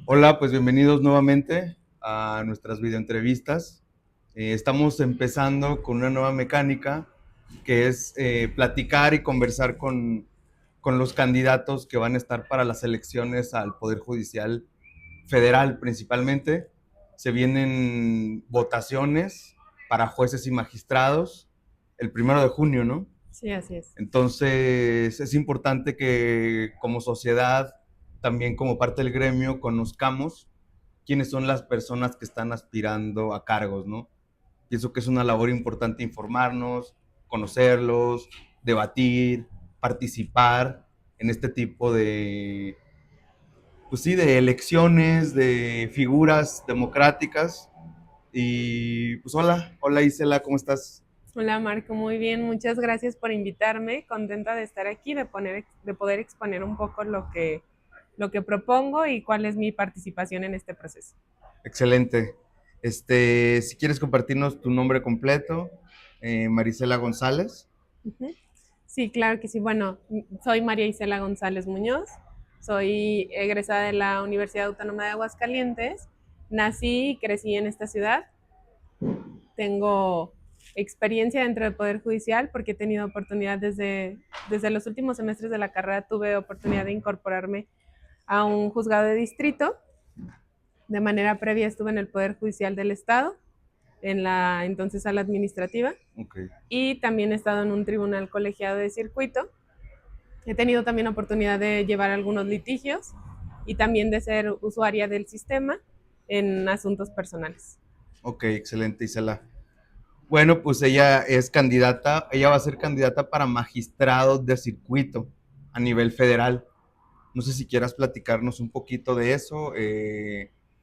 Hola, pues bienvenidos nuevamente a nuestras videoentrevistas. Estamos empezando con una nueva mecánica que es platicar y conversar con los candidatos que van a estar para las elecciones al Poder Judicial Federal principalmente. Se vienen votaciones para jueces y magistrados el 1 de junio, ¿no? Sí, así es. Entonces, es importante que como sociedad, también como parte del gremio, conozcamos quiénes son las personas que están aspirando a cargos, ¿no? Pienso que es una labor importante informarnos, conocerlos, debatir, participar en este tipo de, pues sí, de elecciones, de figuras democráticas. Y pues hola Isela, ¿cómo estás? Hola Marco, muy bien, muchas gracias por invitarme. Contenta de estar aquí, de poder exponer un poco lo que propongo y cuál es mi participación en este proceso. Excelente. Si quieres compartirnos tu nombre completo, Marisela González. Ujú. Sí, claro que sí. Bueno, soy María Isela González Muñoz, soy egresada de la Universidad Autónoma de Aguascalientes, nací y crecí en esta ciudad, tengo experiencia dentro del Poder Judicial porque he tenido oportunidad desde los últimos semestres de la carrera, tuve oportunidad de incorporarme a un juzgado de distrito. De manera previa estuve en el Poder Judicial del Estado, en la entonces sala administrativa, Ok, y también he estado en un tribunal colegiado de circuito. He tenido también oportunidad de llevar algunos litigios y también de ser usuaria del sistema en asuntos personales. ok, excelente Isela. Bueno, pues ella va a ser candidata para magistrado de circuito a nivel federal. No sé si quieras platicarnos un poquito de eso.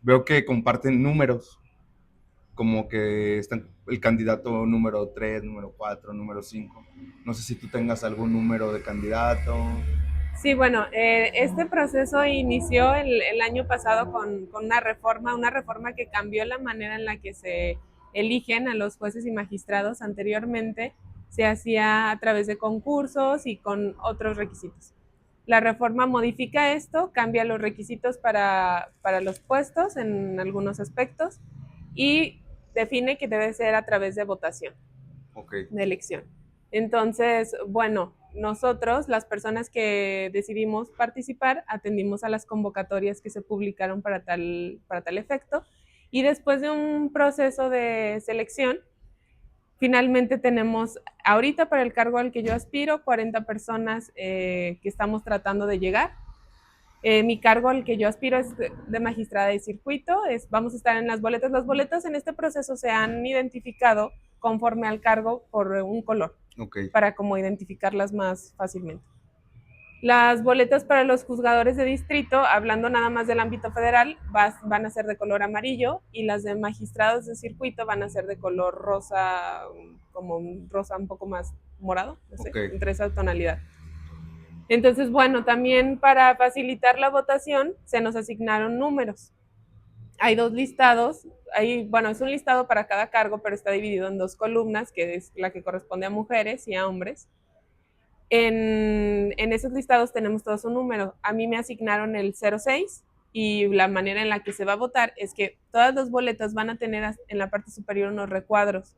Veo que comparten números, como que están el candidato número 3, número 4, número 5. No sé si tú tengas algún número de candidato. Sí, bueno, este proceso inició el año pasado con una reforma que cambió la manera en la que se eligen a los jueces y magistrados. Anteriormente se hacía a través de concursos y con otros requisitos. La reforma modifica esto, cambia los requisitos para los puestos en algunos aspectos y define que debe ser a través de votación Ok, de elección. Entonces, bueno, nosotros, las personas que decidimos participar, atendimos a las convocatorias que se publicaron para tal efecto y después de un proceso de selección, finalmente tenemos ahorita para el cargo al que yo aspiro 40 personas que estamos tratando de llegar. Mi cargo al que yo aspiro es de magistrada de circuito, vamos a estar en las boletas. Las boletas en este proceso se han identificado conforme al cargo por un color, ok, para como identificarlas más fácilmente. Las boletas para los juzgadores de distrito, hablando nada más del ámbito federal, van a ser de color amarillo y las de magistrados de circuito van a ser de color rosa, como un rosa un poco más morado, no sé, ok. entre esa tonalidad. Entonces, bueno, también para facilitar la votación se nos asignaron números. Hay dos listados, bueno, es un listado para cada cargo, pero está dividido en dos columnas, que es la que corresponde a mujeres y a hombres. En esos listados tenemos todos un número. A mí me asignaron el 06 y la manera en la que se va a votar es que todas las boletas van a tener en la parte superior unos recuadros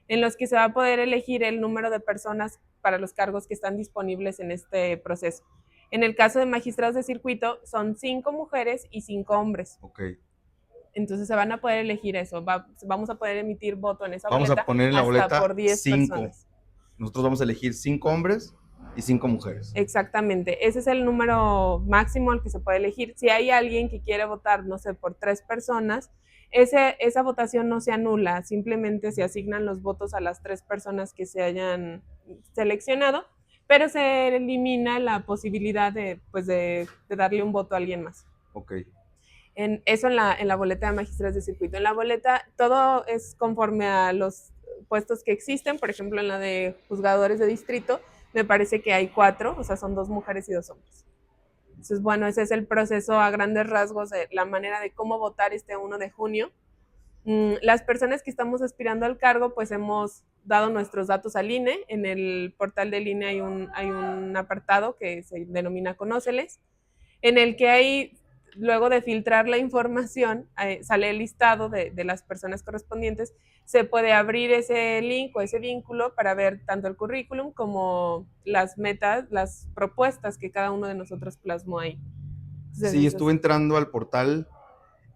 en los que se va a poder elegir el número de personas para los cargos que están disponibles en este proceso. En el caso de magistrados de circuito, son 5 mujeres y 5 hombres. Ok. Entonces se van a poder elegir eso. Vamos a poder emitir voto en esa Vamos a boleta poner en la hasta por boleta 10 5. personas. Nosotros vamos a elegir 5 hombres y 5 mujeres. Exactamente. Ese es el número máximo al que se puede elegir. Si hay alguien que quiere votar, no sé, por 3 personas, esa votación no se anula, simplemente se asignan los votos a las 3 personas que se hayan seleccionado, pero se elimina la posibilidad de darle un voto a alguien más. Ok, Eso en la boleta de magistrados de circuito. En la boleta todo es conforme a los puestos que existen, por ejemplo, en la de juzgadores de distrito, me parece que hay 4, o sea, son 2 mujeres y 2 hombres. Entonces, bueno, ese es el proceso a grandes rasgos de la manera de cómo votar este 1 de junio. Las personas que estamos aspirando al cargo, pues hemos dado nuestros datos al INE. En el portal del INE hay un apartado que se denomina Conóceles, en el que hay luego de filtrar la información, sale el listado de las personas correspondientes, se puede abrir ese link o ese vínculo para ver tanto el currículum como las metas, las propuestas que cada uno de nosotros plasmó ahí. Sí, Entonces, estuve entrando al portal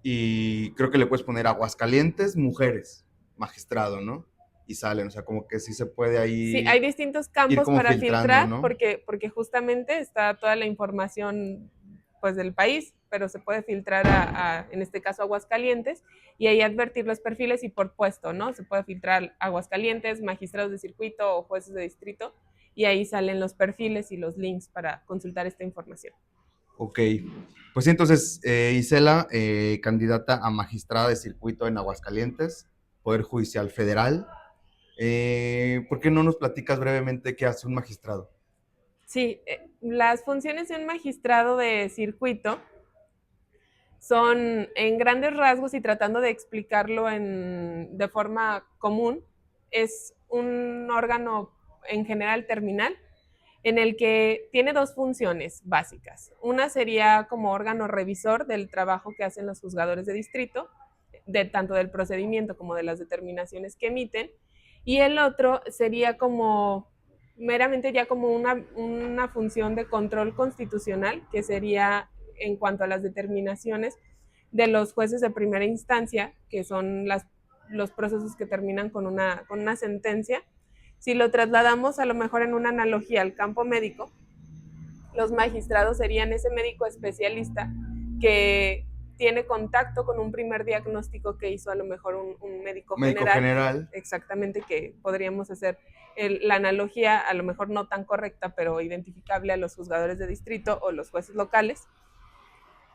y creo que le puedes poner Aguascalientes, mujeres, magistrado, ¿no? Y salen, o sea, como que sí se puede sí, ahí hay distintos ir campos como para filtrando, filtrar ¿no? porque justamente está toda la información pues del país, pero se puede filtrar en este caso Aguascalientes y ahí advertir los perfiles y por puesto, ¿no? Se puede filtrar Aguascalientes, magistrados de circuito o jueces de distrito y ahí salen los perfiles y los links para consultar esta información. Ok, pues sí, entonces Isela, candidata a magistrada de circuito en Aguascalientes, Poder Judicial Federal. ¿Por qué no nos platicas brevemente qué hace un magistrado? Sí, las funciones de un magistrado de circuito son en grandes rasgos y tratando de explicarlo de forma común, es un órgano en general terminal en el que tiene dos funciones básicas. Una sería como órgano revisor del trabajo que hacen los juzgadores de distrito, tanto del procedimiento como de las determinaciones que emiten, y el otro sería como meramente ya como una función de control constitucional, que sería en cuanto a las determinaciones de los jueces de primera instancia, que son los procesos que terminan con una sentencia. Si lo trasladamos a lo mejor en una analogía al campo médico, los magistrados serían ese médico especialista que tiene contacto con un primer diagnóstico que hizo a lo mejor un médico Médico general, general. exactamente, que podríamos hacer la analogía, a lo mejor no tan correcta, pero identificable a los juzgadores de distrito o los jueces locales.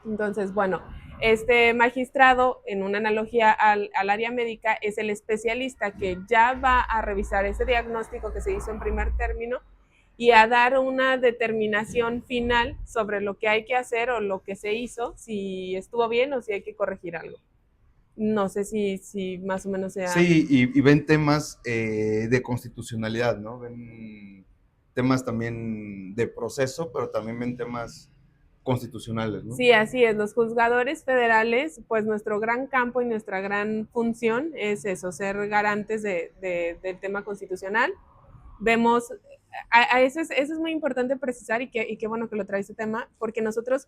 Entonces, bueno, este magistrado, en una analogía al área médica, es el especialista que ya va a revisar ese diagnóstico que se hizo en primer término y a dar una determinación final sobre lo que hay que hacer o lo que se hizo, si estuvo bien o si hay que corregir algo. No sé si más o menos sea... Sí, y ven temas de constitucionalidad, ¿no? Ven temas también de proceso, pero también ven temas constitucionales, ¿no? Sí, así es. Los juzgadores federales, pues nuestro gran campo y nuestra gran función es eso, ser garantes del tema constitucional. Vemos, eso es muy importante precisar y qué bueno que lo trae ese tema, porque nosotros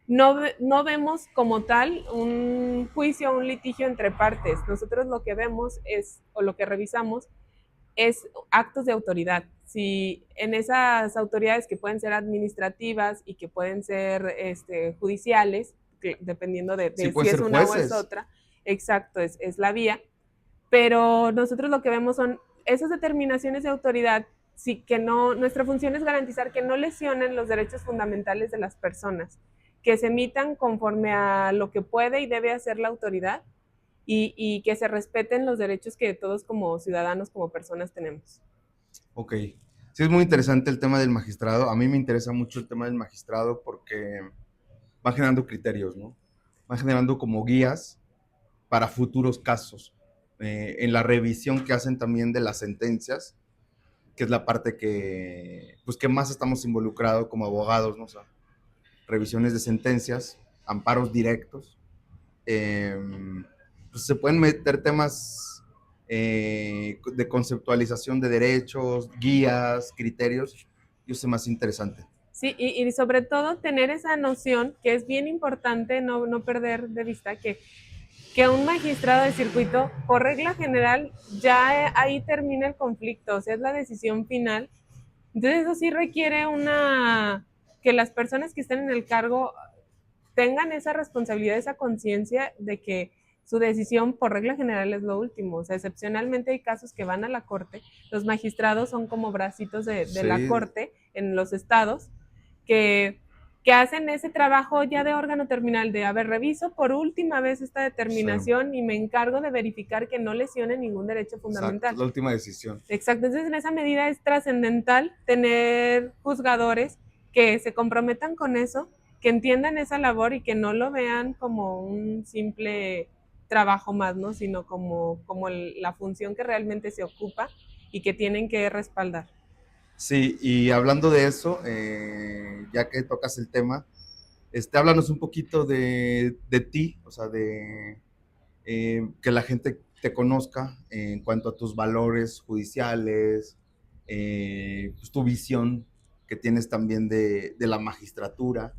no vemos como tal un juicio o un litigio entre partes. Nosotros lo que vemos es, o lo que revisamos, es actos de autoridad. Si en esas autoridades que pueden ser administrativas y que pueden ser judiciales, dependiendo Sí, si pueden es ser una o es jueces. otra, exacto, es la vía, pero nosotros lo que vemos son esas determinaciones de autoridad, sí, que no, nuestra función es garantizar que no lesionen los derechos fundamentales de las personas, que se emitan conforme a lo que puede y debe hacer la autoridad y que se respeten los derechos que todos como ciudadanos, como personas tenemos. Ok. Sí, es muy interesante el tema del magistrado. A mí me interesa mucho el tema del magistrado porque va generando criterios, ¿no? Va generando como guías para futuros casos. En la revisión que hacen también de las sentencias, que es la parte que, pues, que más estamos involucrados como abogados, ¿no? O sea, revisiones de sentencias, amparos directos, eh, pues se pueden meter temas de conceptualización de derechos, guías, criterios, y eso es más interesante. Sí, y sobre todo tener esa noción que es bien importante no perder de vista que un magistrado de circuito, por regla general, ya ahí termina el conflicto, o sea, es la decisión final. Entonces eso sí requiere que las personas que estén en el cargo tengan esa responsabilidad, esa conciencia de que su decisión por regla general es lo último. O sea, excepcionalmente hay casos que van a la corte. Los magistrados son como bracitos de la Sí, corte en los estados que, que hacen ese trabajo ya de órgano terminal, de, a ver, reviso por última vez esta sí, determinación y me encargo de verificar que no lesione ningún derecho exacto, fundamental. es la última decisión. Exacto, entonces en esa medida es trascendental tener juzgadores que se comprometan con eso, que entiendan esa labor y que no lo vean como un simple trabajo más, ¿no? Sino como la función que realmente se ocupa y que tienen que respaldar. Sí, y hablando de eso, ya que tocas el tema, Háblanos un poquito de ti, o sea, que la gente te conozca en cuanto a tus valores judiciales, pues tu visión que tienes también de la magistratura,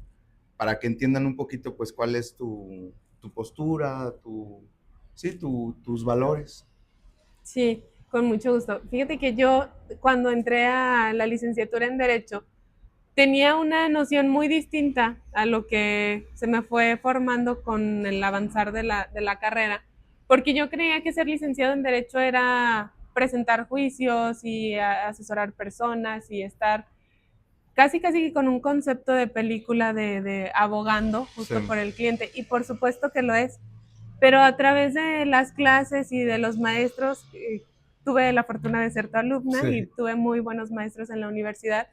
para que entiendan un poquito pues cuál es tu postura, sí, tus valores. Sí, con mucho gusto. Fíjate que yo cuando entré a la licenciatura en Derecho tenía una noción muy distinta a lo que se me fue formando con el avanzar de la carrera, porque yo creía que ser licenciado en Derecho era presentar juicios y asesorar personas y estar casi con un concepto de película de abogando Sí, justo por el cliente, y por supuesto que lo es, pero a través de las clases y de los maestros, tuve la fortuna de ser tu alumna y sí, tuve muy buenos maestros en la universidad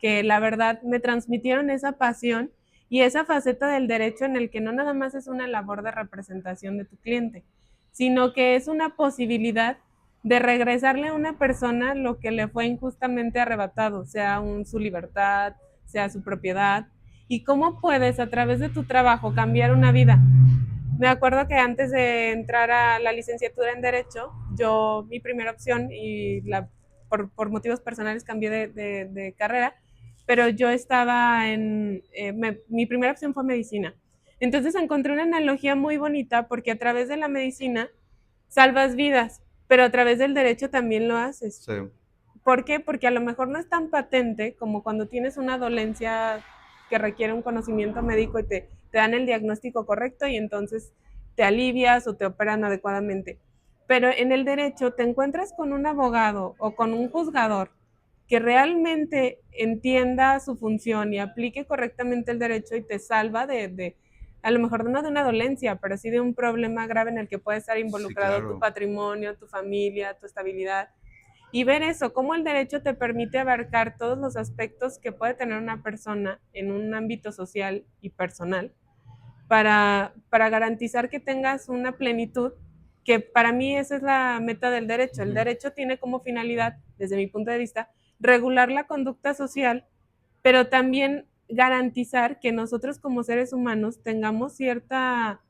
que la verdad me transmitieron esa pasión y esa faceta del derecho en el que no nada más es una labor de representación de tu cliente, sino que es una posibilidad de regresarle a una persona lo que le fue injustamente arrebatado, sea su libertad, sea su propiedad, y cómo puedes a través de tu trabajo cambiar una vida. Me acuerdo que antes de entrar a la licenciatura en Derecho, yo mi primera opción, y por motivos personales cambié de carrera, pero yo estaba mi primera opción fue medicina. Entonces encontré una analogía muy bonita porque a través de la medicina salvas vidas, pero a través del derecho también lo haces. sí, ¿Por qué? Porque a lo mejor no es tan patente como cuando tienes una dolencia que requiere un conocimiento médico y te dan el diagnóstico correcto y entonces te alivias o te operan adecuadamente. Pero en el derecho te encuentras con un abogado o con un juzgador que realmente entienda su función y aplique correctamente el derecho y te salva a lo mejor no de una dolencia, pero sí de un problema grave en el que puede estar sí, involucrado tu claro. patrimonio, tu familia, tu estabilidad. Y ver eso, cómo el derecho te permite abarcar todos los aspectos que puede tener una persona en un ámbito social y personal para garantizar que tengas una plenitud, que para mí esa es la meta del derecho. El derecho tiene como finalidad, desde mi punto de vista, regular la conducta social, pero también garantizar que nosotros como seres humanos tengamos cierta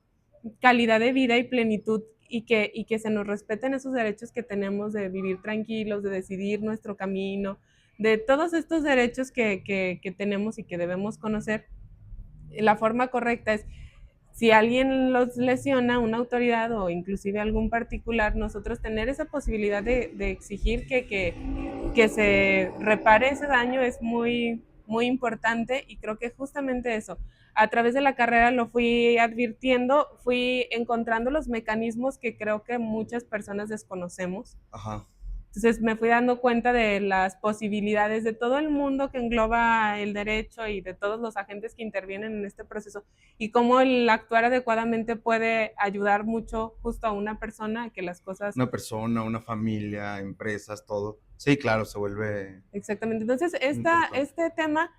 calidad de vida y plenitud y que se nos respeten esos derechos que tenemos de vivir tranquilos, de decidir nuestro camino, de todos estos derechos que tenemos y que debemos conocer. La forma correcta es, si alguien los lesiona, una autoridad o inclusive algún particular, nosotros tener esa posibilidad de exigir que se repare ese daño es muy importante, y creo que justamente eso, a través de la carrera lo fui advirtiendo, fui encontrando los mecanismos que creo que muchas personas desconocemos. Ajá. Entonces me fui dando cuenta de las posibilidades de todo el mundo que engloba el derecho y de todos los agentes que intervienen en este proceso, y cómo el actuar adecuadamente puede ayudar mucho justo a una persona a que las cosas. Una persona, una familia, empresas, todo. Sí, claro, se vuelve Exactamente. Entonces, importante. este tema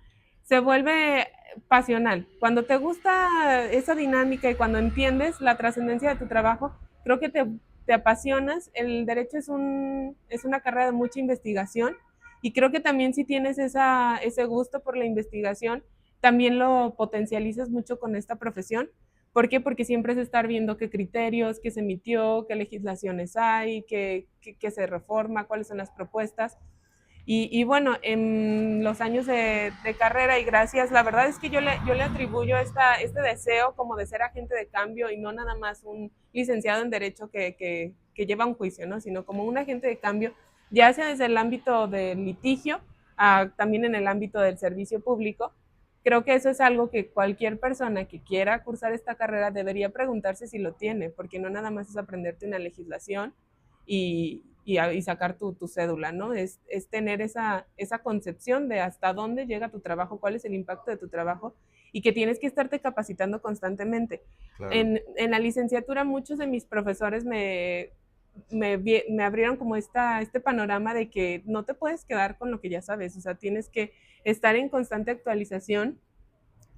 se vuelve pasional. Cuando te gusta esa dinámica y cuando entiendes la trascendencia de tu trabajo, creo que te apasionas. El derecho es una carrera de mucha investigación, y creo que también si tienes ese gusto por la investigación, también lo potencializas mucho con esta profesión. ¿Por qué? Porque siempre es estar viendo qué criterios, qué se emitió, qué legislaciones hay, qué se reforma, cuáles son las propuestas. Y bueno, en los años de carrera y gracias, la verdad es que yo le atribuyo este deseo como de ser agente de cambio y no nada más un licenciado en Derecho que lleva un juicio, ¿no? Sino como un agente de cambio, ya sea desde el ámbito del litigio, también en el ámbito del servicio público. Creo que eso es algo que cualquier persona que quiera cursar esta carrera debería preguntarse si lo tiene, porque no nada más es aprenderte una legislación y sacar tu cédula, ¿no? Es tener esa concepción de hasta dónde llega tu trabajo, cuál es el impacto de tu trabajo, y que tienes que estarte capacitando constantemente. Claro. En la licenciatura muchos de mis profesores me abrieron como este panorama de que no te puedes quedar con lo que ya sabes, o sea, tienes que estar en constante actualización.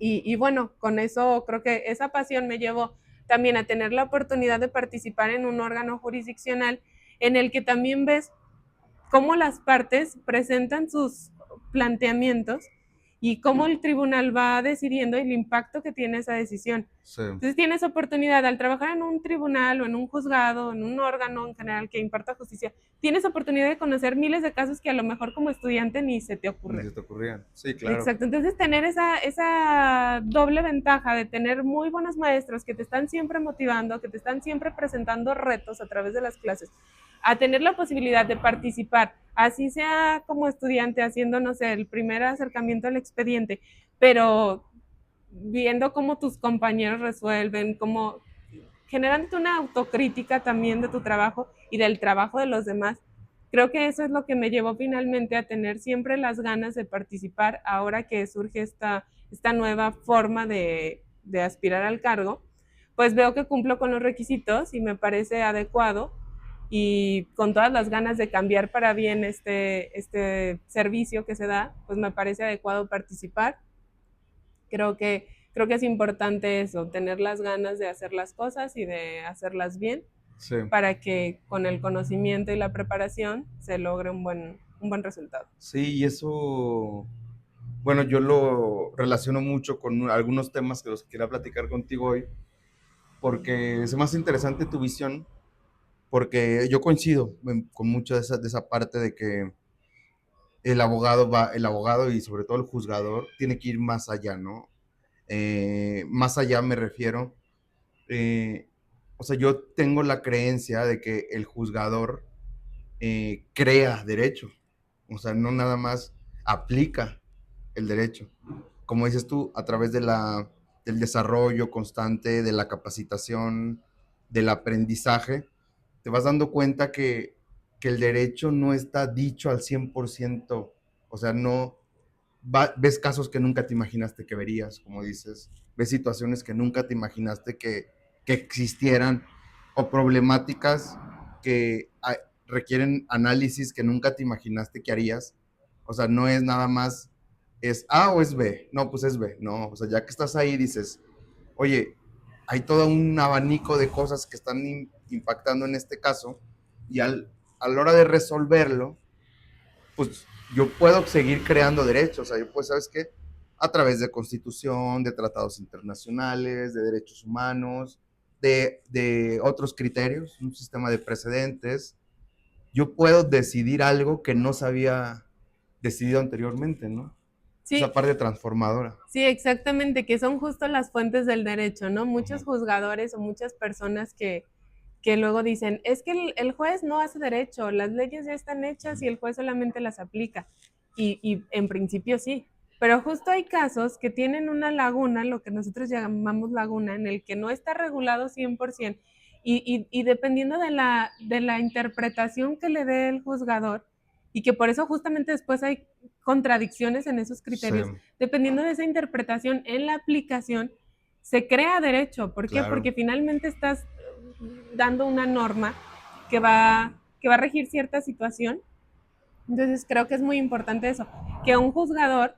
Y bueno, con eso creo que esa pasión me llevó también a tener la oportunidad de participar en un órgano jurisdiccional en el que también ves cómo las partes presentan sus planteamientos y cómo el tribunal va decidiendo y el impacto que tiene esa decisión. Sí. Entonces tienes oportunidad al trabajar en un tribunal o en un juzgado, en un órgano en general que imparta justicia, tienes oportunidad de conocer miles de casos que a lo mejor como estudiante ni se te Ni ocurre. se te ocurrían. Sí, claro. Exacto, entonces tener esa doble ventaja de tener muy buenos maestros que te están siempre motivando, que te están siempre presentando retos a través de las clases, a tener la posibilidad de participar, así sea como estudiante haciendo, no sé, el primer acercamiento al expediente, pero viendo cómo tus compañeros resuelven, cómo generando una autocrítica también de tu trabajo y del trabajo de los demás. Creo que eso es lo que me llevó finalmente a tener siempre las ganas de participar ahora que surge esta nueva forma de aspirar al cargo, pues veo que cumplo con los requisitos y me parece adecuado y con todas las ganas de cambiar para bien este servicio que se da, pues me parece adecuado participar. Creo que es importante eso, tener las ganas de hacer las cosas y de hacerlas bien Sí. para que con el conocimiento y la preparación se logre un buen resultado. Sí, y eso, bueno, yo lo relaciono mucho con algunos temas que los quería platicar contigo hoy, porque es más interesante tu visión, porque yo coincido con mucho de esa parte de que el abogado y sobre todo el juzgador tiene que ir más allá, ¿no? Más allá me refiero, eh, o sea, yo tengo la creencia de que el juzgador crea derecho, o sea, no nada más aplica el derecho. Como dices tú, a través del desarrollo constante, de la capacitación, del aprendizaje, te vas dando cuenta que el derecho no está dicho al 100%, o sea, no, ves casos que nunca te imaginaste que verías, como dices, ves situaciones que nunca te imaginaste que existieran, o problemáticas que requieren análisis que nunca te imaginaste que harías. O sea, no es nada más, es A o es B. No, pues es B. No, o sea, ya que estás ahí dices, oye, hay todo un abanico de cosas que están impactando en este caso, y a la hora de resolverlo, pues yo puedo seguir creando derechos. O sea, yo pues, ¿sabes qué? A través de constitución, de tratados internacionales, de derechos humanos, de otros criterios, un sistema de precedentes, yo puedo decidir algo que no se había decidido anteriormente, ¿no? Esa Sí, parte transformadora. sí, exactamente, que son justo las fuentes del derecho, ¿no? Muchos juzgadores o muchas personas que luego dicen, es que el juez no hace derecho, las leyes ya están hechas y el juez solamente las aplica. Y en principio sí, pero justo hay casos que tienen una laguna, lo que nosotros llamamos laguna, en el que no está regulado 100%, y dependiendo de la interpretación que le dé el juzgador, y que por eso justamente después hay contradicciones en esos Sí, criterios, dependiendo de esa interpretación en la aplicación, se crea derecho. ¿Por qué? claro. Porque finalmente estás dando una norma que va a regir cierta situación. Entonces creo que es muy importante eso, que un juzgador,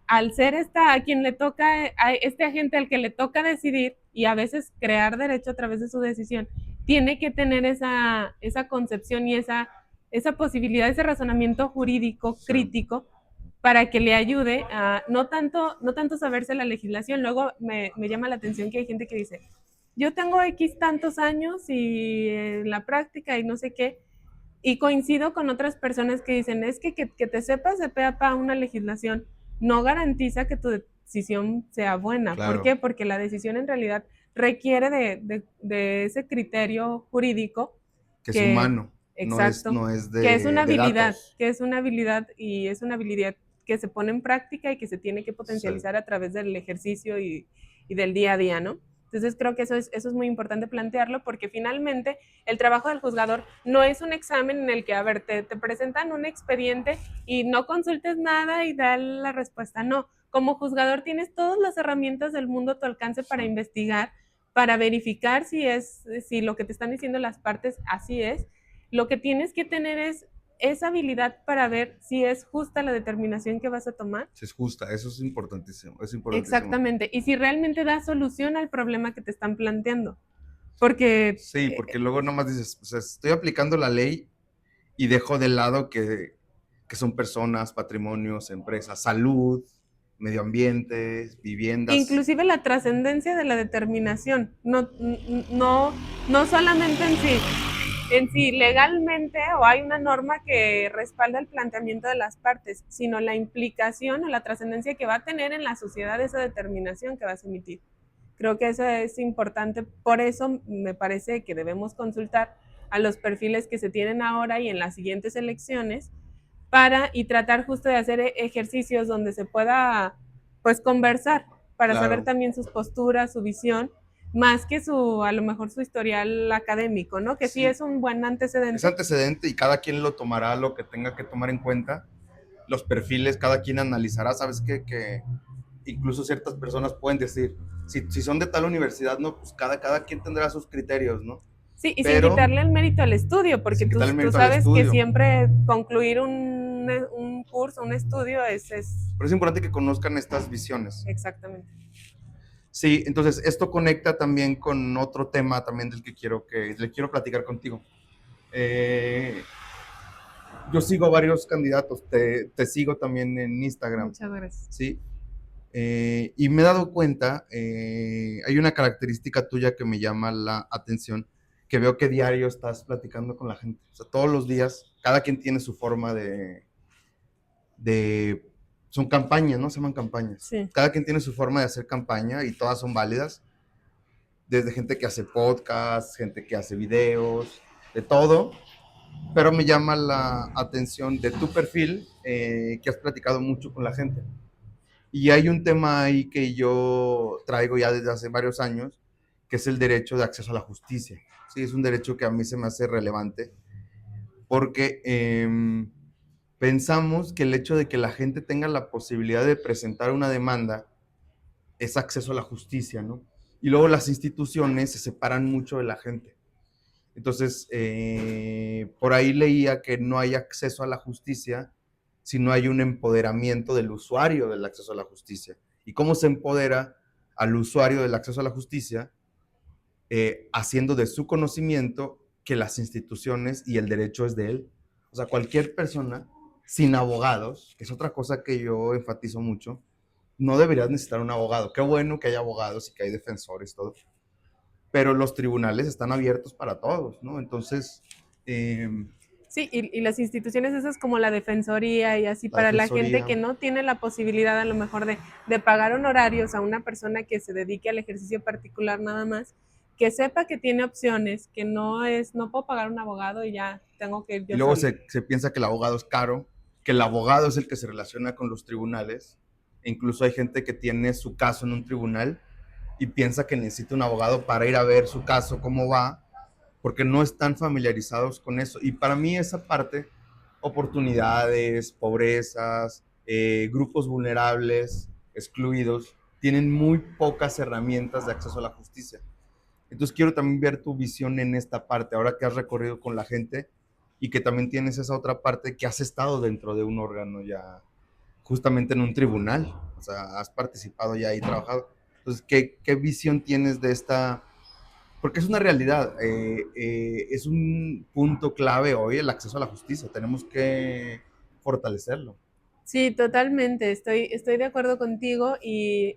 al ser a quien le toca, a este agente al que le toca decidir y a veces crear derecho a través de su decisión, tiene que tener esa concepción y esa posibilidad, ese razonamiento jurídico Sí, crítico para que le ayude a no tanto saberse la legislación. Luego me llama la atención que hay gente que dice, yo tengo X tantos años y en la práctica y no sé qué, y coincido con otras personas que dicen, es que te sepas de pe a pa una legislación no garantiza que tu decisión sea buena. ¿Por claro. qué? Porque la decisión en realidad requiere de ese criterio jurídico Que es que, humano, exacto, no es de datos. que es una habilidad y es una habilidad que se pone en práctica y que se tiene que Sí, potencializar a través del ejercicio y del día a día, ¿no? Entonces creo que eso es muy importante plantearlo porque finalmente el trabajo del juzgador no es un examen en el que, a ver, te presentan un expediente y no consultes nada y da la respuesta. No, como juzgador tienes todas las herramientas del mundo a tu alcance sí, para investigar, para verificar si lo que te están diciendo las partes así es. Lo que tienes que tener es esa habilidad para ver si es justa la determinación que vas a tomar. sí, es justa, eso es importantísimo, es importantísimo. Exactamente. Y si realmente da solución al problema que te están planteando. Porque, Sí, porque luego nomás dices, o sea, estoy aplicando la ley y dejo de lado que son personas, patrimonios, empresas, salud, medio ambiente, viviendas. Inclusive la trascendencia de la determinación, no solamente en sí legalmente o hay una norma que respalda el planteamiento de las partes, sino la implicación o la trascendencia que va a tener en la sociedad esa determinación que vas a emitir. Creo que eso es importante, por eso me parece que debemos consultar a los perfiles que se tienen ahora y en las siguientes elecciones y tratar justo de hacer ejercicios donde se pueda pues conversar para saber Claro. también sus posturas, su visión, más que a lo mejor su historial académico, ¿no? Que sí Sí, es un buen antecedente. es antecedente y cada quien lo tomará lo que tenga que tomar en cuenta. Los perfiles, cada quien analizará, ¿sabes qué? Que incluso ciertas personas pueden decir, si son de tal universidad, no, pues cada quien tendrá sus criterios, ¿no? Sí, y sin Pero quitarle el mérito al estudio, porque sin tú, quitarle el tú mérito al sabes que estudio. siempre concluir un curso, un estudio es... Pero es importante que conozcan estas visiones. Exactamente. Sí, entonces esto conecta también con otro tema también del que le quiero platicar contigo. Yo sigo a varios candidatos, te sigo también en Instagram, Muchas gracias. ¿sí? Y me he dado cuenta, hay una característica tuya que me llama la atención, que veo que diario estás platicando con la gente. O sea, todos los días, cada quien tiene su forma son campañas, ¿no? Se llaman campañas. Sí. Cada quien tiene su forma de hacer campaña y todas son válidas. Desde gente que hace podcasts, gente que hace videos, de todo. Pero me llama la atención de tu perfil, que has platicado mucho con la gente. Y hay un tema ahí que yo traigo ya desde hace varios años, que es el derecho de acceso a la justicia. Sí, es un derecho que a mí se me hace relevante, porque pensamos que el hecho de que la gente tenga la posibilidad de presentar una demanda es acceso a la justicia, ¿no? Y luego las instituciones se separan mucho de la gente. Entonces, por ahí leía que no hay acceso a la justicia si no hay un empoderamiento del usuario del acceso a la justicia. ¿Y cómo se empodera al usuario del acceso a la justicia? Haciendo de su conocimiento que las instituciones y el derecho es de él. O sea, cualquier persona sin abogados, que es otra cosa que yo enfatizo mucho, no deberías necesitar un abogado. Qué bueno que hay abogados y que hay defensores, todo, pero los tribunales están abiertos para todos, ¿no? Entonces, Sí, y las instituciones esas como la defensoría y así, la para la gente defensoría, que no tiene la posibilidad a lo mejor de pagar honorarios a una persona que se dedique al ejercicio particular nada más, que sepa que tiene opciones, que no puedo pagar un abogado y ya tengo que ir y yo luego solo. se piensa que el abogado es caro, que el abogado es el que se relaciona con los tribunales, e incluso hay gente que tiene su caso en un tribunal y piensa que necesita un abogado para ir a ver su caso, cómo va, porque no están familiarizados con eso. Y para mí esa parte, oportunidades, pobrezas, grupos vulnerables, excluidos, tienen muy pocas herramientas de acceso a la justicia. Entonces quiero también ver tu visión en esta parte, ahora que has recorrido con la gente y que también tienes esa otra parte que has estado dentro de un órgano ya, justamente en un tribunal, o sea, has participado ya y trabajado. Entonces, ¿qué visión tienes de esta? Porque es una realidad, es un punto clave hoy el acceso a la justicia, tenemos que fortalecerlo. Sí, totalmente, estoy de acuerdo contigo y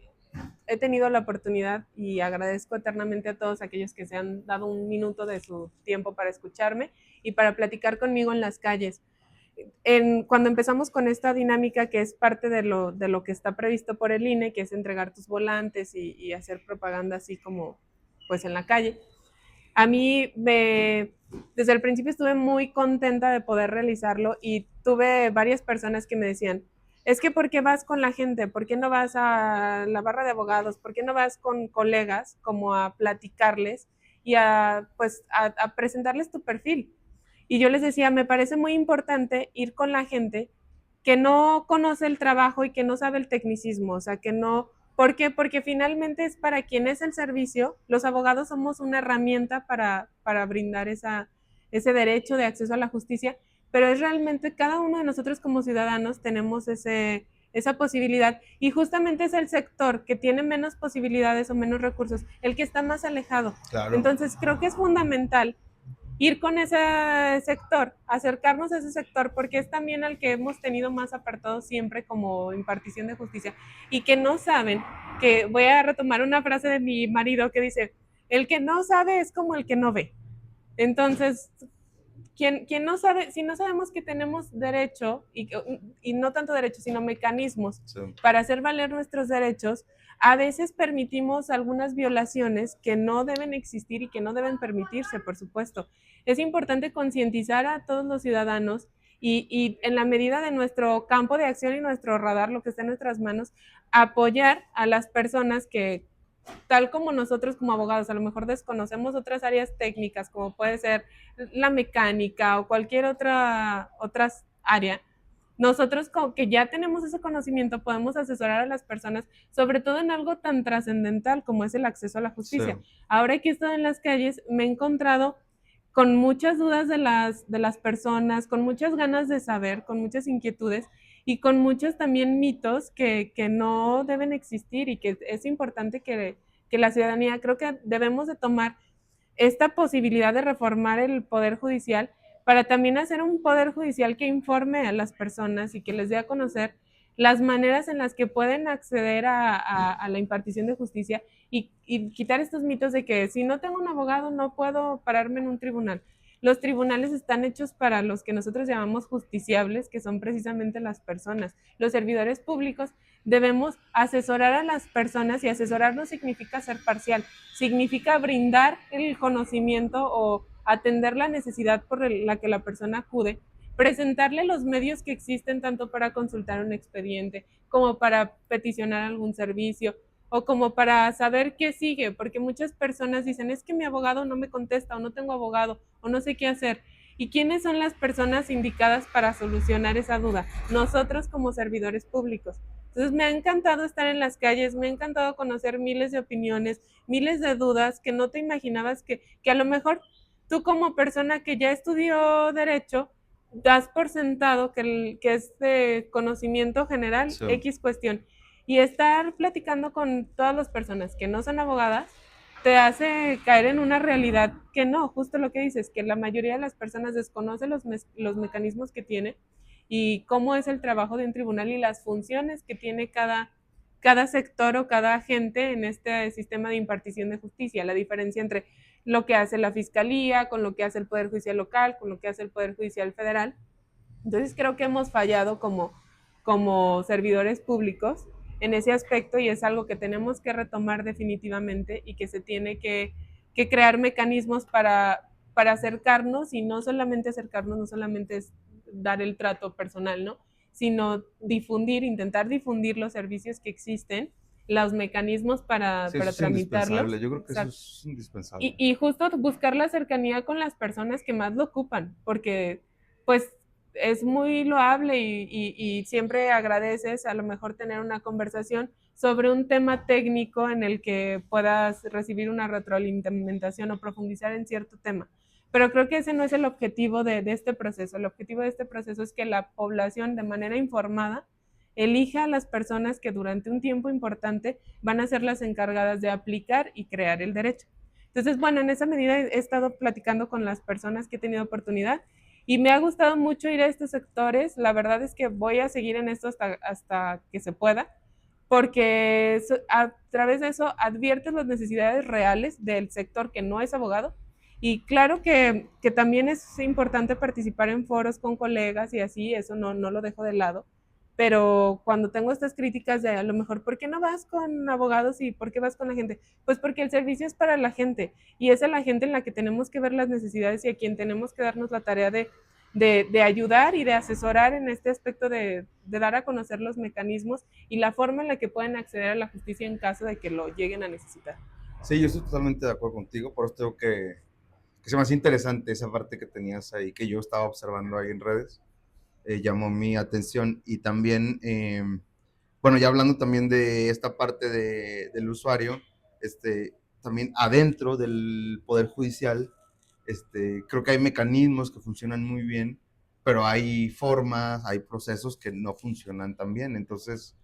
he tenido la oportunidad y agradezco eternamente a todos aquellos que se han dado un minuto de su tiempo para escucharme y para platicar conmigo en las calles. Cuando empezamos con esta dinámica que es parte de lo que está previsto por el INE, que es entregar tus volantes y hacer propaganda así como pues en la calle, a mí desde el principio estuve muy contenta de poder realizarlo y tuve varias personas que me decían, es que ¿por qué vas con la gente? ¿Por qué no vas a la barra de abogados? ¿Por qué no vas con colegas como a platicarles y a presentarles tu perfil? Y yo les decía, me parece muy importante ir con la gente que no conoce el trabajo y que no sabe el tecnicismo, o sea, que no, ¿por qué? Porque finalmente es para quien es el servicio, los abogados somos una herramienta para brindar ese derecho de acceso a la justicia, pero es realmente cada uno de nosotros como ciudadanos tenemos esa posibilidad y justamente es el sector que tiene menos posibilidades o menos recursos, el que está más alejado. Claro. Entonces creo que es fundamental ir con ese sector, acercarnos a ese sector, porque es también al que hemos tenido más apartado siempre como impartición de justicia, y que no saben, que voy a retomar una frase de mi marido que dice, el que no sabe es como el que no ve. Entonces, quien no sabe, si no sabemos que tenemos derecho, y no tanto derecho, sino mecanismos Sí. para hacer valer nuestros derechos, a veces permitimos algunas violaciones que no deben existir y que no deben permitirse, por supuesto. Es importante concientizar a todos los ciudadanos y en la medida de nuestro campo de acción y nuestro radar, lo que está en nuestras manos, apoyar a las personas que, tal como nosotros como abogados a lo mejor desconocemos otras áreas técnicas, como puede ser la mecánica o cualquier otra área, nosotros que ya tenemos ese conocimiento podemos asesorar a las personas, sobre todo en algo tan trascendental como es el acceso a la justicia. Sí. Ahora que he estado en las calles, me he encontrado con muchas dudas de las personas, con muchas ganas de saber, con muchas inquietudes y con muchos también mitos que no deben existir y que es importante que la ciudadanía, creo que debemos de tomar esta posibilidad de reformar el Poder Judicial para también hacer un Poder Judicial que informe a las personas y que les dé a conocer las maneras en las que pueden acceder a la impartición de justicia y quitar estos mitos de que si no tengo un abogado no puedo pararme en un tribunal. Los tribunales están hechos para los que nosotros llamamos justiciables, que son precisamente las personas. Los servidores públicos debemos asesorar a las personas y asesorar no significa ser parcial, significa brindar el conocimiento o atender la necesidad por la que la persona acude, presentarle los medios que existen tanto para consultar un expediente como para peticionar algún servicio o como para saber qué sigue, porque muchas personas dicen, es que mi abogado no me contesta o no tengo abogado o no sé qué hacer. ¿Y quiénes son las personas indicadas para solucionar esa duda? Nosotros como servidores públicos. Entonces me ha encantado estar en las calles, me ha encantado conocer miles de opiniones, miles de dudas que no te imaginabas que a lo mejor tú como persona que ya estudió derecho, das por sentado que es de conocimiento general Sí. X cuestión. Y estar platicando con todas las personas que no son abogadas te hace caer en una realidad que no, justo lo que dices, que la mayoría de las personas desconocen los mecanismos que tiene y cómo es el trabajo de un tribunal y las funciones que tiene cada sector o cada agente en este sistema de impartición de justicia, la diferencia entre lo que hace la fiscalía, con lo que hace el Poder Judicial local, con lo que hace el Poder Judicial federal. Entonces creo que hemos fallado como servidores públicos en ese aspecto y es algo que tenemos que retomar definitivamente y que se tiene que crear mecanismos para acercarnos y no solamente acercarnos, no solamente es dar el trato personal, ¿no? Sino difundir, intentar difundir los servicios que existen, los mecanismos para, Sí, eso para es tramitarlos. indispensable. Yo creo que eso Exacto. es indispensable. Y justo buscar la cercanía con las personas que más lo ocupan, porque pues es muy loable y siempre agradeces a lo mejor tener una conversación sobre un tema técnico en el que puedas recibir una retroalimentación o profundizar en cierto tema. Pero creo que ese no es el objetivo de este proceso. El objetivo de este proceso es que la población de manera informada elija a las personas que durante un tiempo importante van a ser las encargadas de aplicar y crear el derecho. Entonces, bueno, en esa medida he estado platicando con las personas que he tenido oportunidad y me ha gustado mucho ir a estos sectores. La verdad es que voy a seguir en esto hasta que se pueda, porque a través de eso adviertes las necesidades reales del sector que no es abogado. Y claro que también es importante participar en foros con colegas y así, eso no lo dejo de lado. Pero cuando tengo estas críticas de a lo mejor, ¿por qué no vas con abogados y por qué vas con la gente? Pues porque el servicio es para la gente y es a la gente en la que tenemos que ver las necesidades y a quien tenemos que darnos la tarea de ayudar y de asesorar en este aspecto de dar a conocer los mecanismos y la forma en la que pueden acceder a la justicia en caso de que lo lleguen a necesitar. Sí, yo estoy totalmente de acuerdo contigo, por eso tengo que se me hace interesante esa parte que tenías ahí, que yo estaba observando ahí en redes, llamó mi atención y también, bueno, ya hablando también de esta parte del usuario, también adentro del Poder Judicial, creo que hay mecanismos que funcionan muy bien, pero hay formas, hay procesos que no funcionan tan bien, entonces,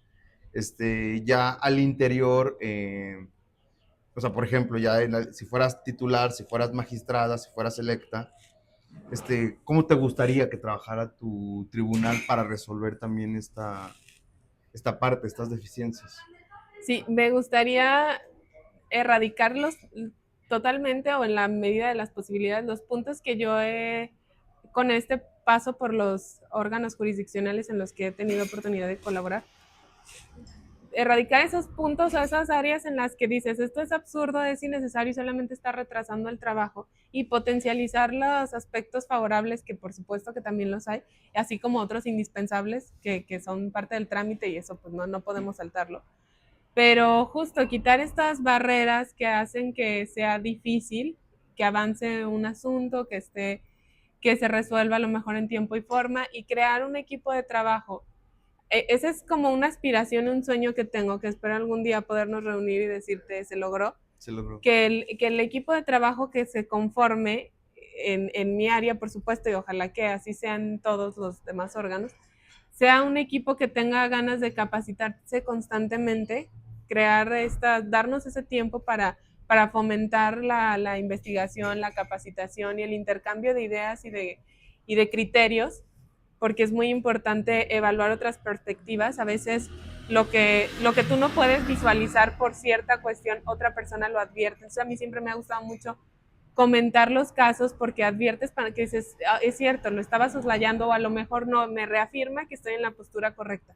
ya al interior, O sea, por ejemplo, ya si fueras titular, si fueras magistrada, si fueras electa, ¿cómo te gustaría que trabajara tu tribunal para resolver también esta parte, estas deficiencias? Sí, me gustaría erradicarlos totalmente o en la medida de las posibilidades, los puntos que yo he, con este paso por los órganos jurisdiccionales en los que he tenido oportunidad de colaborar, erradicar esos puntos o esas áreas en las que dices, esto es absurdo, es innecesario y solamente está retrasando el trabajo, y potencializar los aspectos favorables, que por supuesto que también los hay, así como otros indispensables que son parte del trámite y eso pues no podemos saltarlo. Pero justo quitar estas barreras que hacen que sea difícil que avance un asunto, que se resuelva a lo mejor en tiempo y forma, y crear un equipo de trabajo. Esa es como una aspiración, un sueño que tengo, que espero algún día podernos reunir y decirte, se logró. Se logró. Que el equipo de trabajo que se conforme en mi área, por supuesto, y ojalá que así sean todos los demás órganos, sea un equipo que tenga ganas de capacitarse constantemente, darnos ese tiempo para fomentar la investigación, la capacitación y el intercambio de ideas y de criterios, porque es muy importante evaluar otras perspectivas. A veces lo que tú no puedes visualizar por cierta cuestión, otra persona lo advierte. Entonces a mí siempre me ha gustado mucho comentar los casos porque adviertes para que dices, ah, es cierto, lo estaba soslayando o a lo mejor no, me reafirma que estoy en la postura correcta.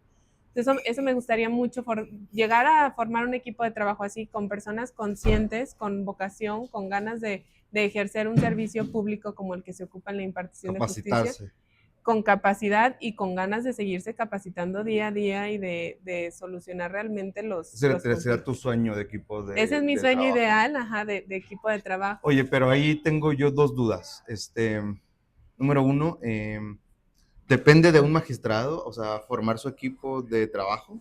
Eso me gustaría mucho, llegar a formar un equipo de trabajo así, con personas conscientes, con vocación, con ganas de ejercer un servicio público como el que se ocupa en la impartición de justicia, con capacidad y con ganas de seguirse capacitando día a día y de solucionar realmente Ese sería tu sueño de equipo Ese es mi sueño trabajo ideal, ajá, de equipo de trabajo. Oye, pero ahí tengo yo dos dudas. Número uno, ¿depende de un magistrado, o sea, formar su equipo de trabajo?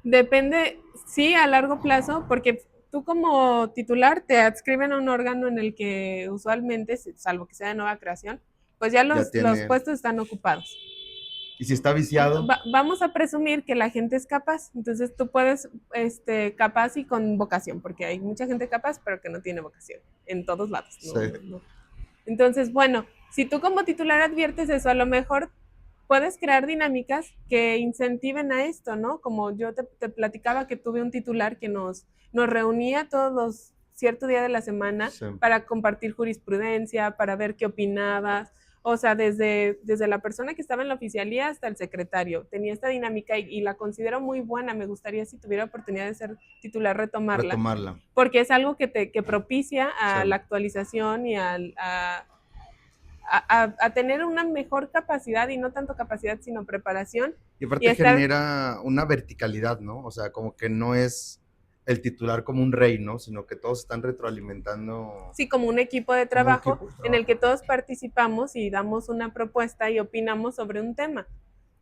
Depende, sí, a largo plazo, porque tú como titular te adscriben a un órgano en el que usualmente, salvo que sea de nueva creación, pues ya los puestos están ocupados. ¿Y si está viciado? Vamos a presumir que la gente es capaz, entonces tú puedes, capaz y con vocación, porque hay mucha gente capaz, pero que no tiene vocación, en todos lados. ¿No? Sí. No. Entonces, bueno, si tú como titular adviertes eso, a lo mejor puedes crear dinámicas que incentiven a esto, ¿no? Como yo te platicaba que tuve un titular que nos reunía todos los cierto día de la semana, sí, para compartir jurisprudencia, para ver qué opinabas. O sea, desde la persona que estaba en la oficialía hasta el secretario. Tenía esta dinámica y la considero muy buena. Me gustaría, si tuviera oportunidad de ser titular, retomarla. Porque es algo que propicia a, sí, la actualización y a tener una mejor capacidad, y no tanto capacidad, sino preparación. Y aparte genera una verticalidad, ¿no? O sea, como que no es el titular como un rey, ¿no? Sino que todos están retroalimentando. Sí, como un equipo de trabajo en el que todos participamos y damos una propuesta y opinamos sobre un tema.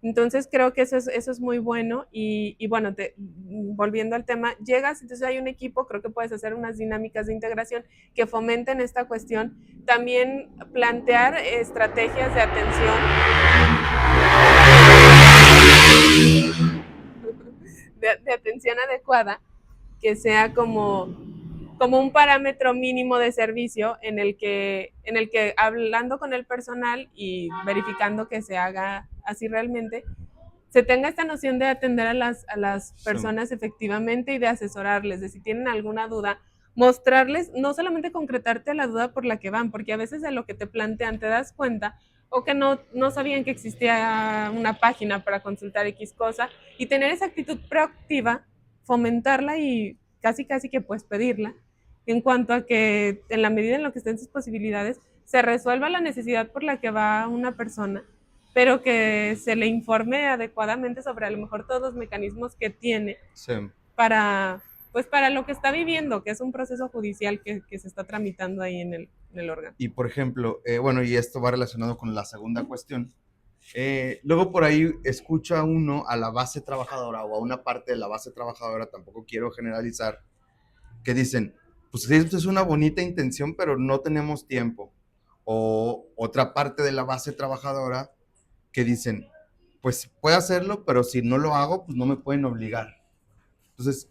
Entonces creo que eso es muy bueno y bueno, volviendo al tema, llegas, entonces hay un equipo, creo que puedes hacer unas dinámicas de integración que fomenten esta cuestión. También plantear estrategias de atención. De atención adecuada, que sea como un parámetro mínimo de servicio en el que hablando con el personal y verificando que se haga así realmente, se tenga esta noción de atender a las personas, sí, efectivamente, y de asesorarles, de si tienen alguna duda, mostrarles, no solamente concretarte la duda por la que van, porque a veces de lo que te plantean te das cuenta, o que no sabían que existía una página para consultar X cosa, y tener esa actitud proactiva, fomentarla y casi que puedes pedirla, en cuanto a que en la medida en lo que estén sus posibilidades, se resuelva la necesidad por la que va una persona, pero que se le informe adecuadamente sobre a lo mejor todos los mecanismos que tiene, sí, para lo que está viviendo, que es un proceso judicial que se está tramitando ahí en el órgano. Y por ejemplo, bueno, y esto va relacionado con la segunda cuestión, luego por ahí escucha uno a la base trabajadora o a una parte de la base trabajadora, tampoco quiero generalizar, que dicen, pues esto es una bonita intención, pero no tenemos tiempo. O otra parte de la base trabajadora que dicen, pues puedo hacerlo, pero si no lo hago, pues no me pueden obligar. Entonces,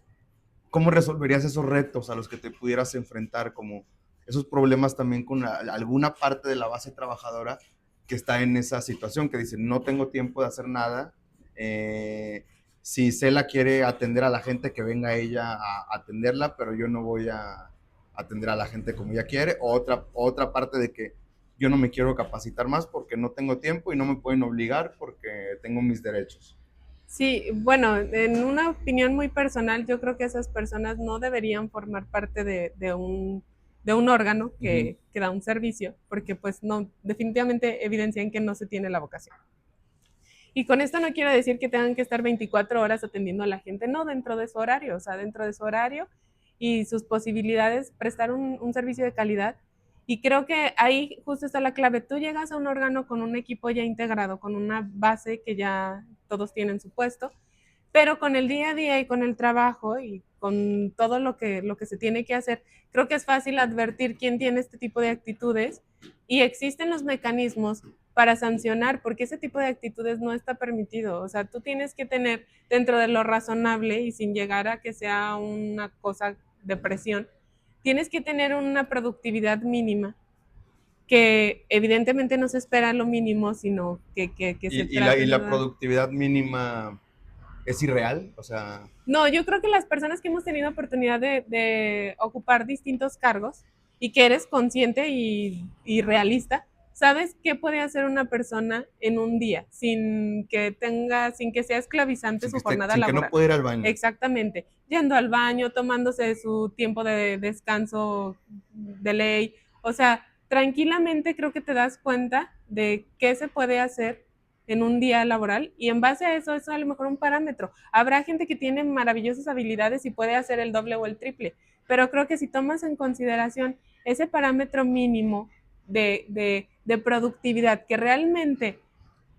¿cómo resolverías esos retos a los que te pudieras enfrentar, como esos problemas también con alguna parte de la base trabajadora que está en esa situación, que dice, no tengo tiempo de hacer nada, si Cela quiere atender a la gente, que venga ella a atenderla, pero yo no voy a atender a la gente como ella quiere, o otra parte de que yo no me quiero capacitar más porque no tengo tiempo y no me pueden obligar porque tengo mis derechos. Sí, bueno, en una opinión muy personal, yo creo que esas personas no deberían formar parte de un órgano que da un servicio, porque pues no, definitivamente evidencian que no se tiene la vocación. Y con esto no quiero decir que tengan que estar 24 horas atendiendo a la gente, no, dentro de su horario, o sea, dentro de su horario y sus posibilidades, prestar un servicio de calidad. Y creo que ahí justo está la clave. Tú llegas a un órgano con un equipo ya integrado, con una base que ya todos tienen su puesto, pero con el día a día y con el trabajo y con todo lo que se tiene que hacer, creo que es fácil advertir quién tiene este tipo de actitudes y existen los mecanismos para sancionar, porque ese tipo de actitudes no está permitido. O sea, tú tienes que tener dentro de lo razonable y sin llegar a que sea una cosa de presión, tienes que tener una productividad mínima que evidentemente no se espera lo mínimo, sino que se Y trate de la dar. productividad mínima es irreal, o sea, No, yo creo que las personas que hemos tenido oportunidad de ocupar distintos cargos y que eres consciente y realista, sabes qué puede hacer una persona en un día sin que sea esclavizante su jornada sin que no laboral. pueda ir al baño. Exactamente, yendo al baño, tomándose su tiempo de descanso de ley, o sea, tranquilamente creo que te das cuenta de qué se puede hacer en un día laboral y en base a eso es a lo mejor un parámetro. Habrá gente que tiene maravillosas habilidades y puede hacer el doble o el triple, pero creo que si tomas en consideración ese parámetro mínimo de productividad que realmente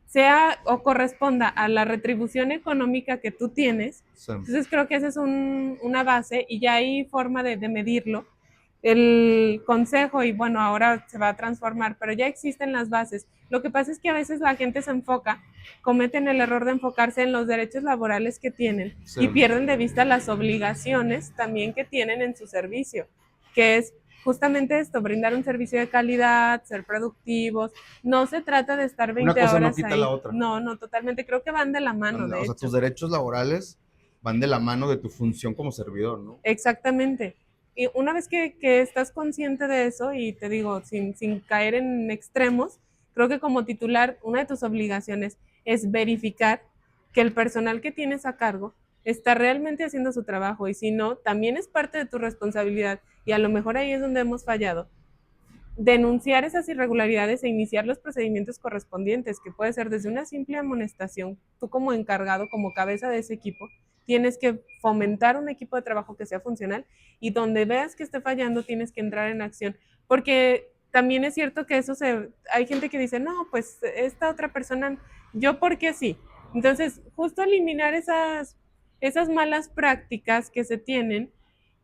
sea o corresponda a la retribución económica que tú tienes, Sí. entonces creo que esa es una base y ya hay forma de medirlo. El consejo, y bueno, ahora se va a transformar, pero ya existen las bases. Lo que pasa es que a veces la gente se enfoca, cometen el error de enfocarse en los derechos laborales que tienen Sí. y pierden de vista las obligaciones también que tienen en su servicio, que es justamente esto, brindar un servicio de calidad, ser productivos. No se trata de estar Una 20 cosa no horas quita la ahí. otra. No, no, totalmente. Creo que van de la mano, de O sea, tus hecho. derechos laborales van de la mano de tu función como servidor, ¿no? Exactamente. Y una vez que estás consciente de eso, y te digo, sin caer en extremos, creo que como titular, una de tus obligaciones es verificar que el personal que tienes a cargo está realmente haciendo su trabajo y si no, también es parte de tu responsabilidad y a lo mejor ahí es donde hemos fallado, denunciar esas irregularidades e iniciar los procedimientos correspondientes, que puede ser desde una simple amonestación. Tú como encargado, como cabeza de ese equipo, tienes que fomentar un equipo de trabajo que sea funcional y donde veas que esté fallando tienes que entrar en acción, porque también es cierto que hay gente que dice, no, pues esta otra persona, yo porque sí. Entonces, justo eliminar esas malas prácticas que se tienen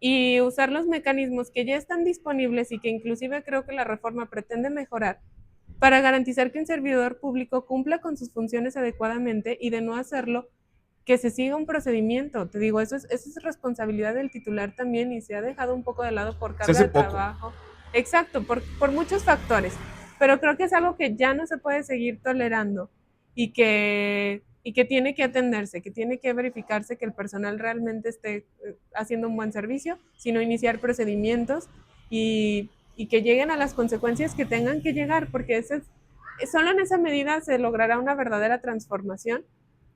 y usar los mecanismos que ya están disponibles y que inclusive creo que la reforma pretende mejorar para garantizar que un servidor público cumpla con sus funciones adecuadamente y de no hacerlo, que se siga un procedimiento. Te digo, eso es responsabilidad del titular también y se ha dejado un poco de lado por Se carga hace de poco. trabajo. Exacto, por muchos factores, pero creo que es algo que ya no se puede seguir tolerando y que tiene que atenderse, que tiene que verificarse que el personal realmente esté haciendo un buen servicio, sino iniciar procedimientos y que lleguen a las consecuencias que tengan que llegar, porque solo en esa medida se logrará una verdadera transformación,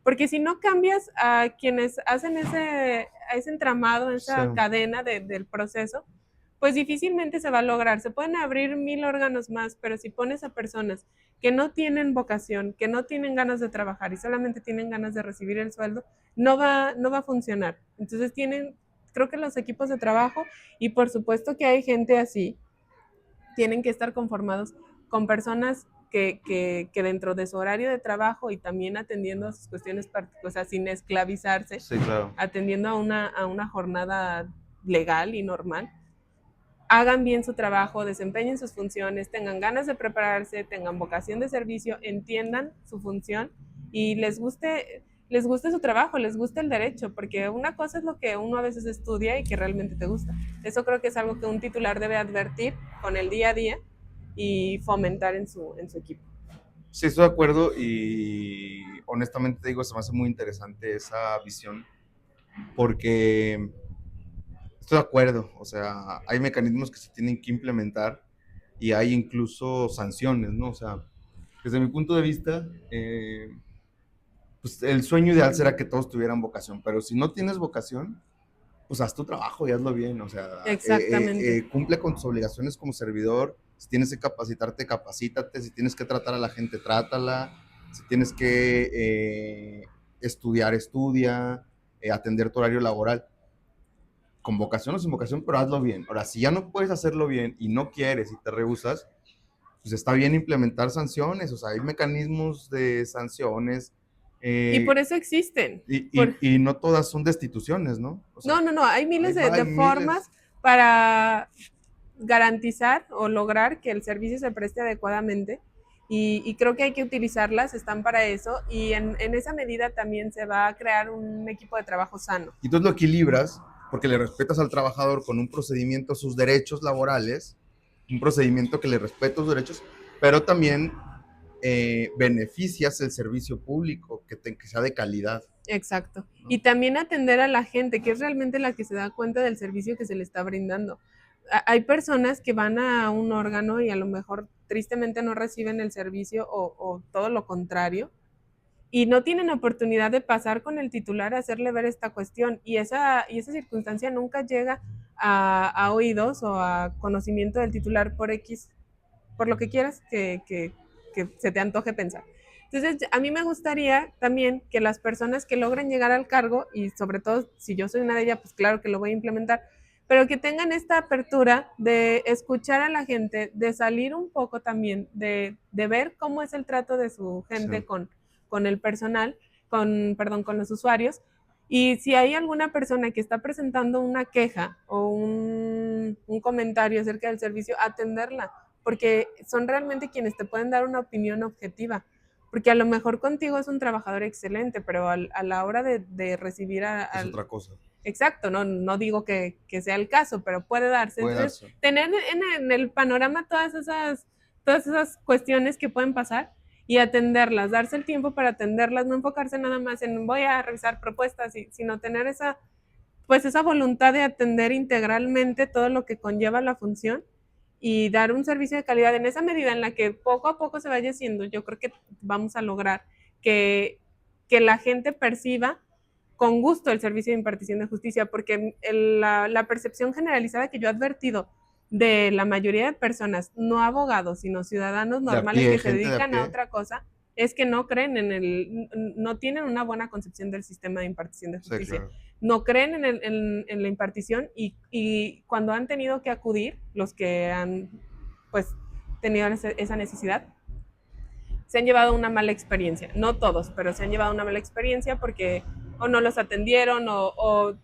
porque si no cambias a quienes hacen ese entramado, Sí. esa cadena del proceso, pues difícilmente se va a lograr. Se pueden abrir 1000 órganos más, pero si pones a personas que no tienen vocación, que no tienen ganas de trabajar y solamente tienen ganas de recibir el sueldo, no va a funcionar. Entonces creo que los equipos de trabajo, y por supuesto que hay gente así, tienen que estar conformados con personas que dentro de su horario de trabajo y también atendiendo a sus cuestiones particulares, o sea, sin esclavizarse, Sí, claro. atendiendo a una jornada legal y normal, hagan bien su trabajo, desempeñen sus funciones, tengan ganas de prepararse, tengan vocación de servicio, entiendan su función y les guste. les guste su trabajo, les guste el derecho, porque una cosa es lo que uno a veces estudia y que realmente te gusta. Eso creo que es algo que un titular debe advertir con el día a día y fomentar en su equipo. Sí, estoy de acuerdo y honestamente te digo, se me hace muy interesante esa visión porque estoy de acuerdo, o sea, hay mecanismos que se tienen que implementar y hay incluso sanciones, ¿no? O sea, desde mi punto de vista, pues el sueño ideal será que todos tuvieran vocación, pero si no tienes vocación, pues haz tu trabajo y hazlo bien, o sea, Exactamente. cumple con tus obligaciones como servidor, si tienes que capacitarte, capacítate, si tienes que tratar a la gente, trátala, si tienes que estudiar, estudia, atender tu horario laboral, con vocación o sin vocación, pero hazlo bien. Ahora, si ya no puedes hacerlo bien y no quieres y te rehusas, pues está bien implementar sanciones, o sea, hay mecanismos de sanciones, Y eh, por eso existen. Por, y no todas son destituciones, ¿no? O sea, no, no, no, hay miles hay de miles. formas para garantizar o lograr que el servicio se preste adecuadamente y creo que hay que utilizarlas, están para eso y en esa medida también se va a crear un equipo de trabajo sano. Y entonces lo equilibras porque le respetas al trabajador con un procedimiento, sus derechos laborales, un procedimiento que le respeta sus derechos, pero también beneficias el servicio público, que sea de calidad. Exacto. ¿No? Y también atender a la gente, que es realmente la que se da cuenta del servicio que se le está brindando. Hay personas que van a un órgano y a lo mejor tristemente no reciben el servicio o todo lo contrario y no tienen oportunidad de pasar con el titular a hacerle ver esta cuestión y esa circunstancia nunca llega a oídos o a conocimiento del titular por X, por lo que quieras que se te antoje pensar. Entonces, a mí me gustaría también que las personas que logren llegar al cargo, y sobre todo si yo soy una de ellas, pues claro que lo voy a implementar, pero que tengan esta apertura de escuchar a la gente, de salir un poco también, de ver cómo es el trato de su Sí. gente con el personal, perdón, con los usuarios. Y si hay alguna persona que está presentando una queja o un comentario acerca del servicio, atenderla, porque son realmente quienes te pueden dar una opinión objetiva. Porque a lo mejor contigo es un trabajador excelente, pero a la hora de recibir Es otra cosa. Exacto, no, no digo que sea el caso, pero puede darse. Puede Entonces, darse. tener en el panorama todas esas cuestiones que pueden pasar y atenderlas, darse el tiempo para atenderlas, no enfocarse nada más en voy a revisar propuestas, sino tener esa, pues esa voluntad de atender integralmente todo lo que conlleva la función y dar un servicio de calidad en esa medida en la que poco a poco se vaya haciendo, yo creo que vamos a lograr que, que la gente perciba con gusto el servicio de impartición de justicia, porque la percepción generalizada que yo he advertido de la mayoría de personas, no abogados, sino ciudadanos De a normales pie, que se gente de a dedican a pie. otra cosa, es que no creen no tienen una buena concepción del sistema de impartición de Sí, justicia. claro. No creen en la impartición y cuando han tenido que acudir, los que han pues tenido esa necesidad, se han llevado una mala experiencia. No todos, pero se han llevado una mala experiencia porque o no los atendieron o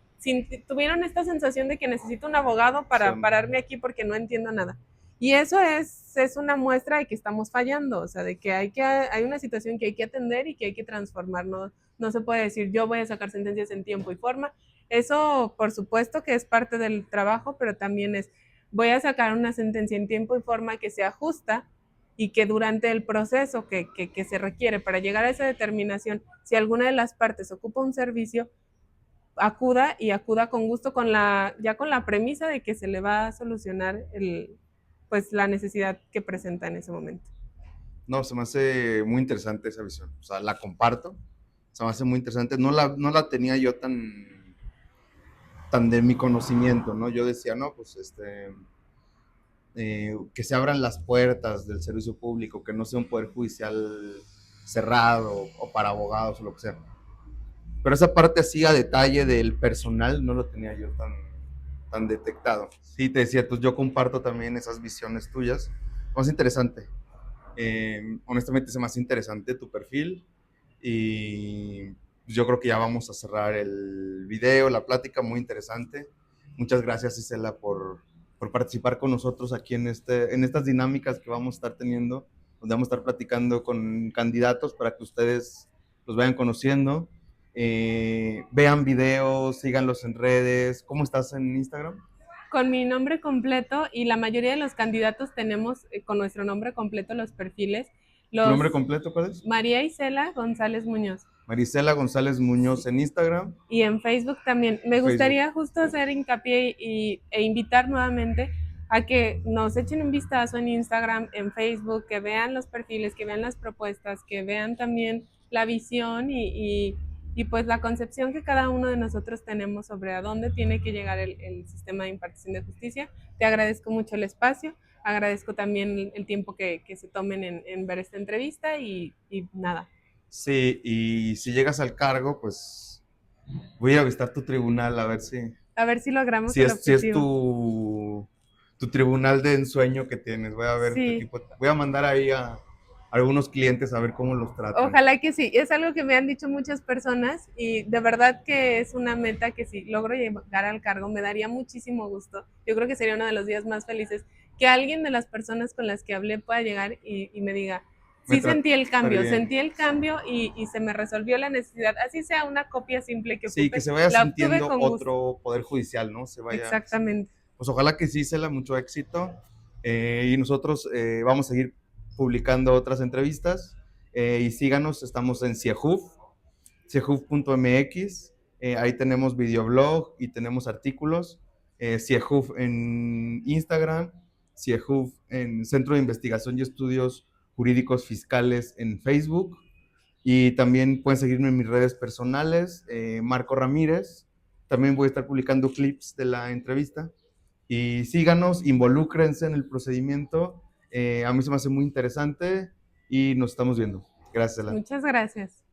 tuvieron esta sensación de que necesito un abogado Sí. para pararme aquí porque no entiendo nada. Y eso es una muestra de que estamos fallando, o sea, de que hay una situación que hay que atender y que hay que transformar. No, no se puede decir yo voy a sacar sentencias en tiempo y forma. Eso, por supuesto, que es parte del trabajo, pero también es voy a sacar una sentencia en tiempo y forma que sea justa y que durante el proceso que se requiere para llegar a esa determinación, si alguna de las partes ocupa un servicio, acuda y acuda con gusto ya con la premisa de que se le va a solucionar pues la necesidad que presenta en ese momento. No, se me hace muy interesante esa visión. O sea, la comparto. Se me hace muy interesante. No la tenía yo tan de mi conocimiento, ¿no? Yo decía, no, pues que se abran las puertas del servicio público, que no sea un poder judicial cerrado o para abogados o lo que sea. Pero esa parte así a detalle del personal no lo tenía yo tan detectado. Sí, te decía, pues yo comparto también esas visiones tuyas. Más interesante. Honestamente es más interesante tu perfil y yo creo que ya vamos a cerrar el video, la plática, muy interesante. Muchas gracias, Isela, por participar con nosotros aquí en estas dinámicas que vamos a estar teniendo, donde vamos a estar platicando con candidatos para que ustedes los vayan conociendo. vean videos, síganlos en redes. ¿Cómo estás en Instagram? Con mi nombre completo, y la mayoría de los candidatos tenemos con nuestro nombre completo los perfiles. ¿Tu Los nombre completo cuál es? María Isela González Muñoz. Marisela González Muñoz Sí. en Instagram. Y en Facebook también. Me Facebook. gustaría justo hacer hincapié e invitar nuevamente a que nos echen un vistazo en Instagram, en Facebook, que vean los perfiles, que vean las propuestas, que vean también la visión y pues la concepción que cada uno de nosotros tenemos sobre a dónde tiene que llegar el sistema de impartición de justicia. Te agradezco mucho el espacio, agradezco también el tiempo que se tomen en ver esta entrevista y nada. Sí, y si llegas al cargo, pues voy a ir a visitar tu tribunal a ver A ver si logramos si el es objetivo. tu tribunal de ensueño que tienes. Voy a ver qué Sí. tipo. Voy a mandar ahí a algunos clientes a ver cómo los tratan. Ojalá que sí, es algo que me han dicho muchas personas y de verdad que es una meta que si logro llegar al cargo me daría muchísimo gusto. Yo creo que sería uno de los días más felices que alguien de las personas con las que hablé pueda llegar y me diga, Me sí bien. sentí el cambio y se me resolvió la necesidad, así sea una copia simple que Sí, que ocupe, se vaya la obtuve sintiendo con gusto. otro poder judicial, ¿no? Se vaya. Exactamente. Pues ojalá que sí, Cela, mucho éxito. Y nosotros vamos a seguir publicando otras entrevistas. Y síganos, estamos en ciehuf.mx. Ahí tenemos videoblog y tenemos artículos. Ciehuf en Instagram, Ciehuf en Centro de Investigación y Estudios Jurídicos Fiscales en Facebook. Y también pueden seguirme en mis redes personales, Marco Ramírez. También voy a estar publicando clips de la entrevista. Y síganos, involúcrense en el procedimiento. A mí se me hace muy interesante y nos estamos viendo. Gracias, Ela. Muchas gracias.